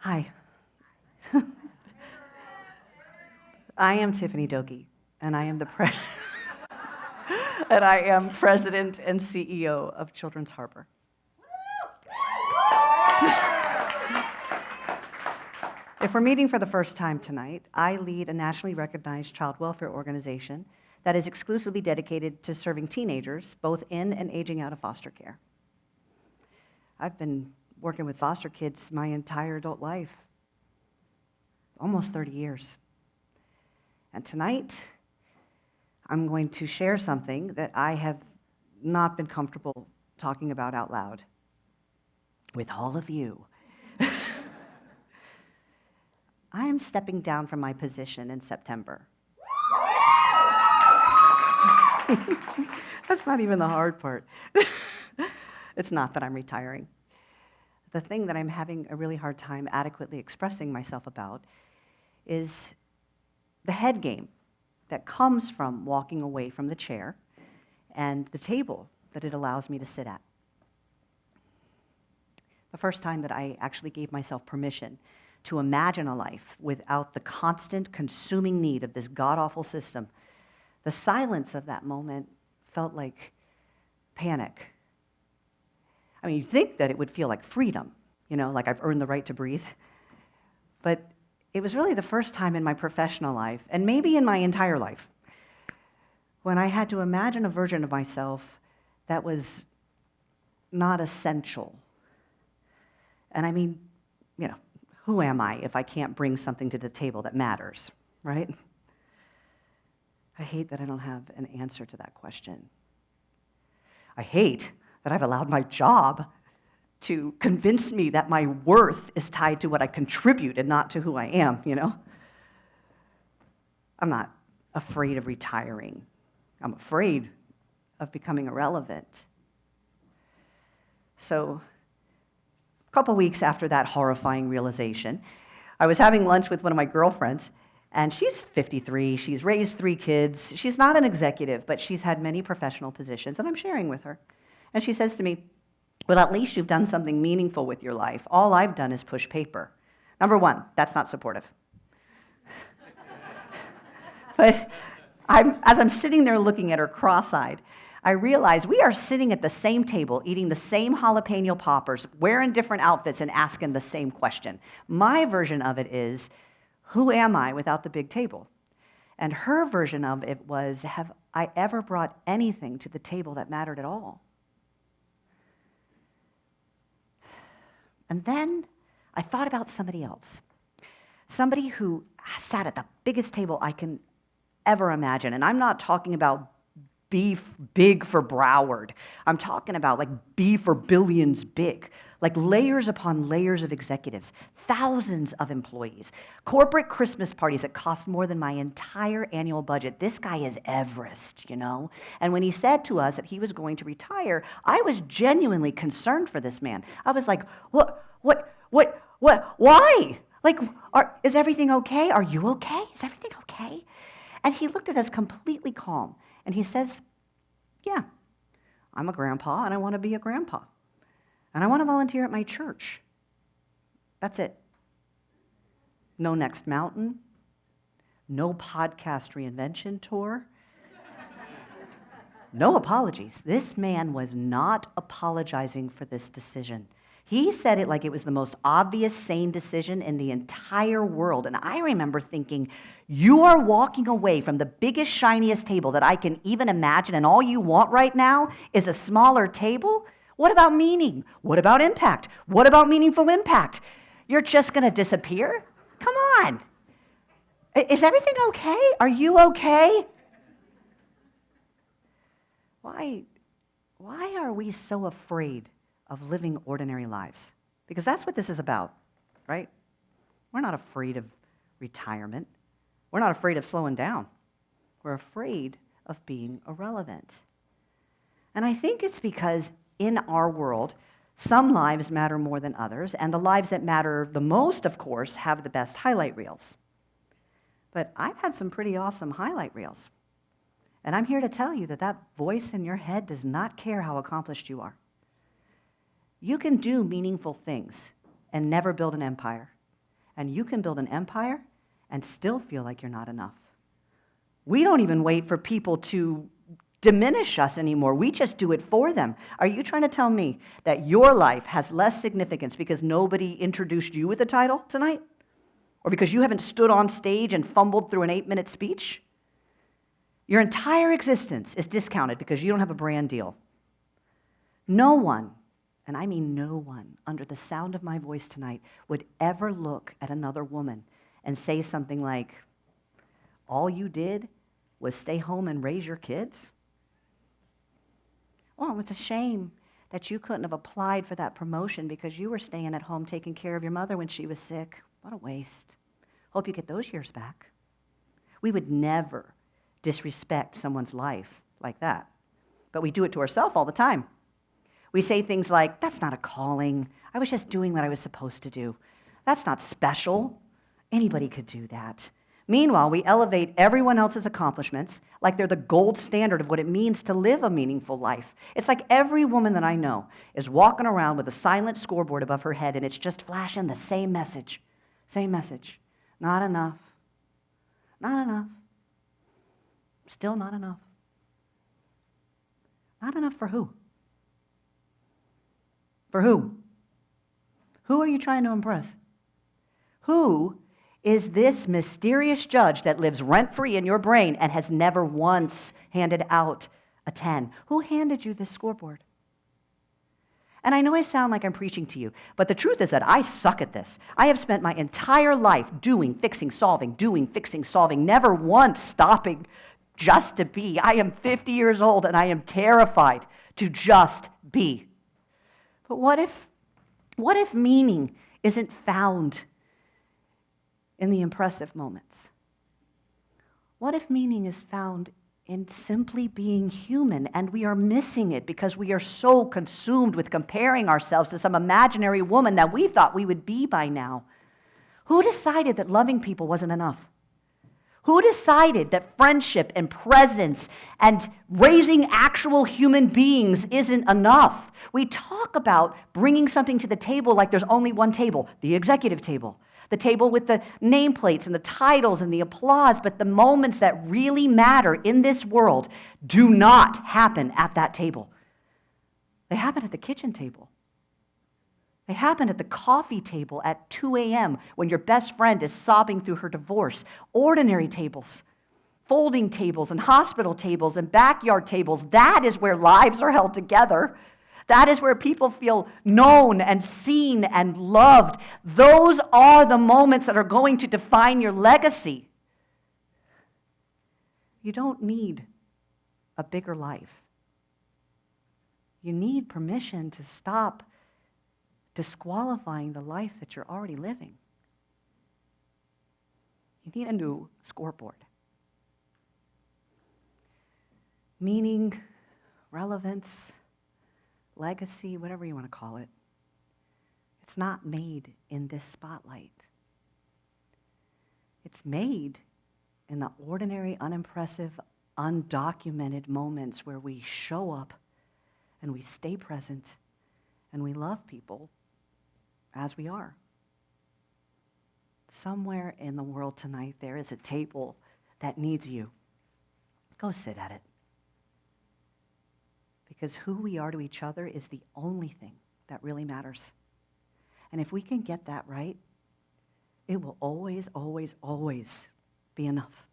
Hi. I am Tiffani Dhooge, and I am and I am President and CEO of Children's Harbor. If we're meeting for the first time tonight, I lead a nationally recognized child welfare organization that is exclusively dedicated to serving teenagers, both in and aging out of foster care. I've been working with foster kids my entire adult life, almost 30 years. And tonight, I'm going to share something that I have not been comfortable talking about out loud with all of you. I am stepping down from my position in September. That's not even the hard part. It's not that I'm retiring. The thing that I'm having a really hard time adequately expressing myself about is the head game that comes from walking away from the chair and the table that it allows me to sit at. The first time that I actually gave myself permission to imagine a life without the constant consuming need of this god-awful system, the silence of that moment felt like panic. I mean, you'd think that it would feel like freedom, like I've earned the right to breathe. But it was really the first time in my professional life, and maybe in my entire life, when I had to imagine a version of myself that was not essential. And I mean, who am I if I can't bring something to the table that matters, right? I hate that I don't have an answer to that question. I hate that I've allowed my job to convince me that my worth is tied to what I contribute and not to who I am, I'm not afraid of retiring. I'm afraid of becoming irrelevant. So, a couple weeks after that horrifying realization, I was having lunch with one of my girlfriends, and she's 53, she's raised 3 kids, she's not an executive, but she's had many professional positions, and I'm sharing with her. And she says to me, well, at least you've done something meaningful with your life. All I've done is push paper. Number one, that's not supportive. But as I'm sitting there looking at her cross-eyed, I realize we are sitting at the same table, eating the same jalapeno poppers, wearing different outfits, and asking the same question. My version of it is, who am I without the big table? And her version of it was, have I ever brought anything to the table that mattered at all? And then I thought about somebody else, somebody who sat at the biggest table I can ever imagine. And I'm not talking about beef big for Broward. I'm talking about like beef for billions big, like layers upon layers of executives, thousands of employees, corporate Christmas parties that cost more than my entire annual budget. This guy is Everest, And when he said to us that he was going to retire, I was genuinely concerned for this man. I was like, why? Like, is everything okay? Are you okay? Is everything okay? And he looked at us completely calm, and he says, yeah, I'm a grandpa, and I want to be a grandpa. And I want to volunteer at my church. That's it. No next mountain. No podcast reinvention tour. No apologies. This man was not apologizing for this decision. He said it like it was the most obvious, sane decision in the entire world. And I remember thinking, you are walking away from the biggest, shiniest table that I can even imagine, and all you want right now is a smaller table? What about meaning? What about impact? What about meaningful impact? You're just going to disappear? Come on. Is everything okay? Are you okay? Why are we so afraid of living ordinary lives? Because that's what this is about, right? We're not afraid of retirement. We're not afraid of slowing down. We're afraid of being irrelevant. And I think it's because in our world, some lives matter more than others, and the lives that matter the most, of course, have the best highlight reels. But I've had some pretty awesome highlight reels. And I'm here to tell you that that voice in your head does not care how accomplished you are. You can do meaningful things and never build an empire. And you can build an empire and still feel like you're not enough. We don't even wait for people to diminish us anymore. We just do it for them. Are you trying to tell me that your life has less significance because nobody introduced you with a title tonight? Or because you haven't stood on stage and fumbled through an 8-minute speech? Your entire existence is discounted because you don't have a brand deal. No one, and I mean no one, under the sound of my voice tonight would ever look at another woman and say something like, all you did was stay home and raise your kids? Oh, it's a shame that you couldn't have applied for that promotion because you were staying at home taking care of your mother when she was sick. What a waste. Hope you get those years back. We would never disrespect someone's life like that. But we do it to ourselves all the time. We say things like, that's not a calling. I was just doing what I was supposed to do. That's not special. Anybody could do that. Meanwhile, we elevate everyone else's accomplishments like they're the gold standard of what it means to live a meaningful life. It's like every woman that I know is walking around with a silent scoreboard above her head, and it's just flashing the same message. Same message. Not enough. Not enough. Still not enough. Not enough for who? For who? Who are you trying to impress? Who is this mysterious judge that lives rent-free in your brain and has never once handed out a 10? Who handed you this scoreboard? And I know I sound like I'm preaching to you, but the truth is that I suck at this. I have spent my entire life doing, fixing, solving, never once stopping just to be. I am 50 years old and I am terrified to just be. But what if meaning isn't found in the impressive moments? What if meaning is found in simply being human, and we are missing it because we are so consumed with comparing ourselves to some imaginary woman that we thought we would be by now? Who decided that loving people wasn't enough? Who decided that friendship and presence and raising actual human beings isn't enough? We talk about bringing something to the table like there's only one table, the executive table. The table with the nameplates and the titles and the applause, but the moments that really matter in this world do not happen at that table. They happen at the kitchen table. They happen at the coffee table at 2 a.m. when your best friend is sobbing through her divorce. Ordinary tables, folding tables and hospital tables and backyard tables, that is where lives are held together. That is where people feel known and seen and loved. Those are the moments that are going to define your legacy. You don't need a bigger life. You need permission to stop disqualifying the life that you're already living. You need a new scoreboard. Meaning, relevance, legacy, whatever you want to call it. It's not made in this spotlight. It's made in the ordinary, unimpressive, undocumented moments where we show up and we stay present and we love people as we are. Somewhere in the world tonight, there is a table that needs you. Go sit at it. Because who we are to each other is the only thing that really matters. And if we can get that right, it will always, always, always be enough.